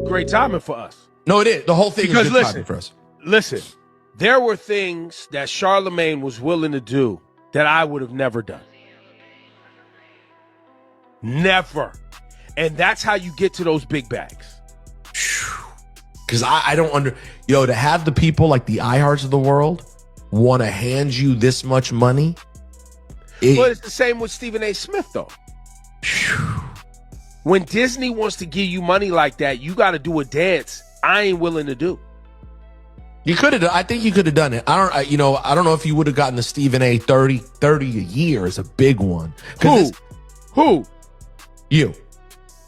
great timing for us. No, it is. The whole thing Because is good timing for us. Listen, there were things that Charlemagne was willing to do that I would have never done. Never. And that's how you get to those big bags. Because I don't to have the people like the iHearts of the world want to hand you this much money. But it's the same with Stephen A. Smith, though. When Disney wants to give you money like that, you got to do a dance I ain't willing to do. You could have. I think you could have done it. I don't know if you would have gotten the Stephen A. 30 a year is a big one. Who? You.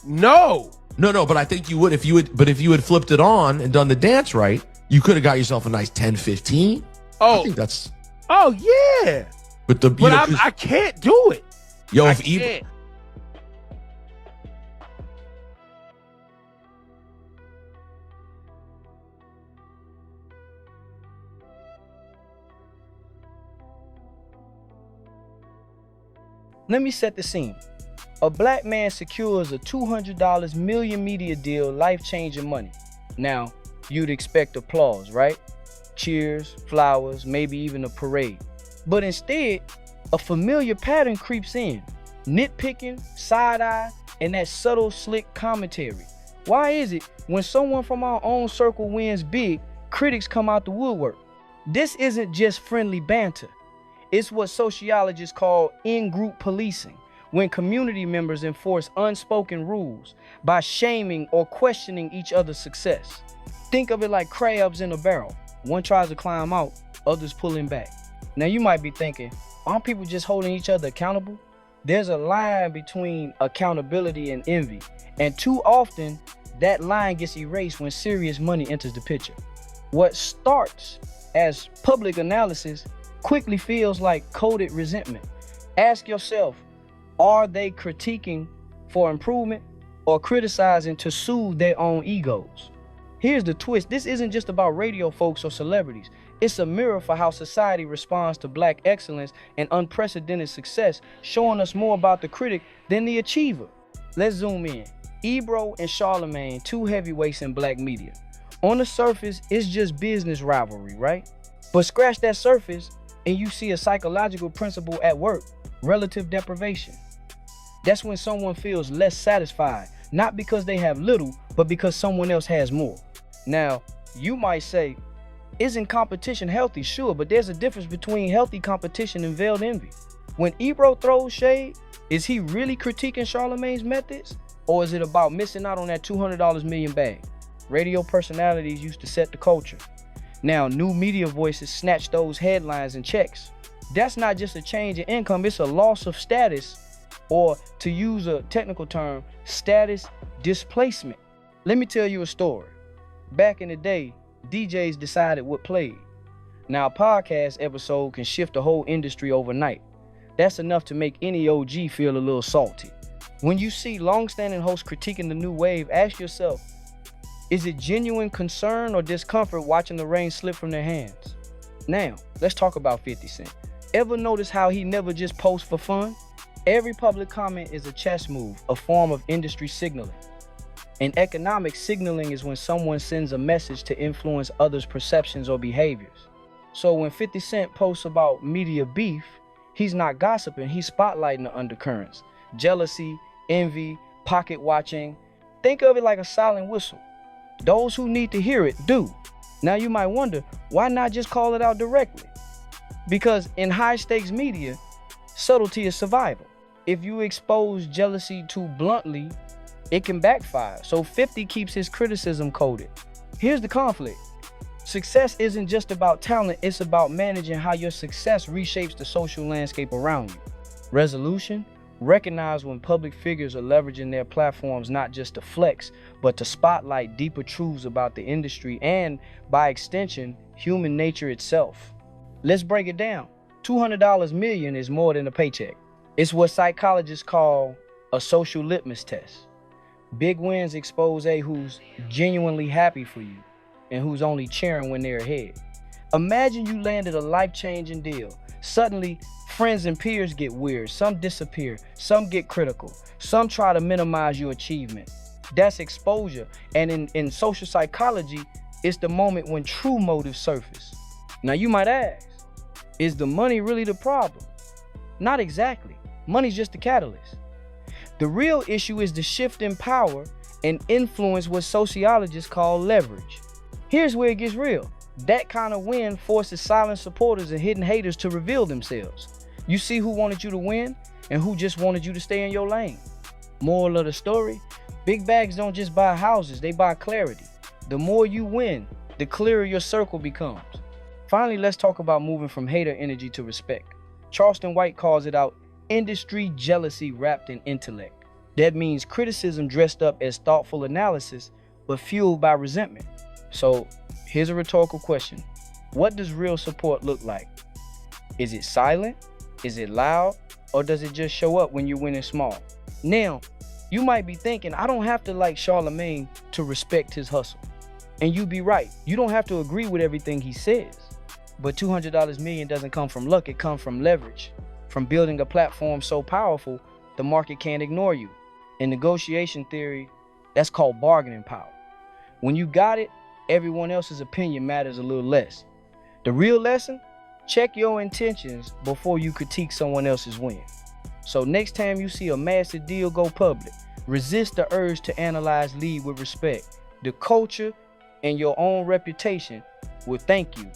No. But I think you would if you had flipped it on and done the dance right, you could have got yourself a nice 10, 15. I think that's. Oh yeah. But I can't do it. Yo, I if can't. Let me set the scene. A black man secures a $200 million media deal, life-changing money. Now, you'd expect applause, right? Cheers, flowers, maybe even a parade. But instead, a familiar pattern creeps in. Nitpicking, side-eye, and that subtle, slick commentary. Why is it when someone from our own circle wins big, critics come out the woodwork? This isn't just friendly banter. It's what sociologists call in-group policing, when community members enforce unspoken rules by shaming or questioning each other's success. Think of it like crabs in a barrel. One tries to climb out, others pull him back. Now you might be thinking, aren't people just holding each other accountable? There's a line between accountability and envy, and too often that line gets erased when serious money enters the picture. What starts as public analysis quickly feels like coded resentment. Ask yourself, are they critiquing for improvement or criticizing to soothe their own egos? Here's the twist. This isn't just about radio folks or celebrities. It's a mirror for how society responds to black excellence and unprecedented success, showing us more about the critic than the achiever. Let's zoom in. Ebro and Charlemagne, two heavyweights in black media. On the surface, it's just business rivalry, right? But scratch that surface and you see a psychological principle at work, relative deprivation. That's when someone feels less satisfied, not because they have little, but because someone else has more. Now, you might say, isn't competition healthy? Sure, but there's a difference between healthy competition and veiled envy. When Ebro throws shade, is he really critiquing Charlemagne's methods? Or is it about missing out on that $200 million bag? Radio personalities used to set the culture. Now, new media voices snatch those headlines and checks. That's not just a change in income, it's a loss of status, or to use a technical term, status displacement. Let me tell you a story. Back in the day, DJs decided what played. Now, a podcast episode can shift the whole industry overnight. That's enough to make any OG feel a little salty. When you see long-standing hosts critiquing the new wave, ask yourself, is it genuine concern or discomfort watching the reins slip from their hands? Now, let's talk about 50 Cent. Ever notice how he never just posts for fun? Every public comment is a chess move, a form of industry signaling. In economics, signaling is when someone sends a message to influence others' perceptions or behaviors. So when 50 Cent posts about media beef, he's not gossiping, he's spotlighting the undercurrents. Jealousy, envy, pocket watching. Think of it like a silent whistle. Those who need to hear it do. Now you might wonder, why not just call it out directly? Because in high stakes media, subtlety is survival. If you expose jealousy too bluntly, it can backfire. So 50 keeps his criticism coded. Here's the conflict. Success isn't just about talent, it's about managing how your success reshapes the social landscape around you. Resolution: recognize when public figures are leveraging their platforms not just to flex, but to spotlight deeper truths about the industry and, by extension, human nature itself. Let's break it down. $200 million is more than a paycheck. It's what psychologists call a social litmus test. Big wins expose who's genuinely happy for you and who's only cheering when they're ahead. Imagine you landed a life-changing deal. Suddenly, friends and peers get weird. Some disappear. Some get critical. Some try to minimize your achievement. That's exposure. And in social psychology, it's the moment when true motives surface. Now you might ask, is the money really the problem? Not exactly. Money's just the catalyst. The real issue is the shift in power and influence, what sociologists call leverage. Here's where it gets real. That kind of win forces silent supporters and hidden haters to reveal themselves. You see who wanted you to win and who just wanted you to stay in your lane. Moral of the story, big bags don't just buy houses, they buy clarity. The more you win, the clearer your circle becomes. Finally, let's talk about moving from hater energy to respect. Charleston White calls it out industry jealousy wrapped in intellect. That means criticism dressed up as thoughtful analysis, but fueled by resentment. So here's a rhetorical question. What does real support look like? Is it silent? Is it loud? Or does it just show up when you're winning small? Now, you might be thinking, I don't have to like Charlemagne to respect his hustle. And you'd be right. You don't have to agree with everything he says. But $200 million doesn't come from luck. It comes from leverage, from building a platform so powerful, the market can't ignore you. In negotiation theory, that's called bargaining power. When you got it, everyone else's opinion matters a little less. The real lesson? Check your intentions before you critique someone else's win. So next time you see a massive deal go public, resist the urge to analyze, lead with respect. The culture and your own reputation will thank you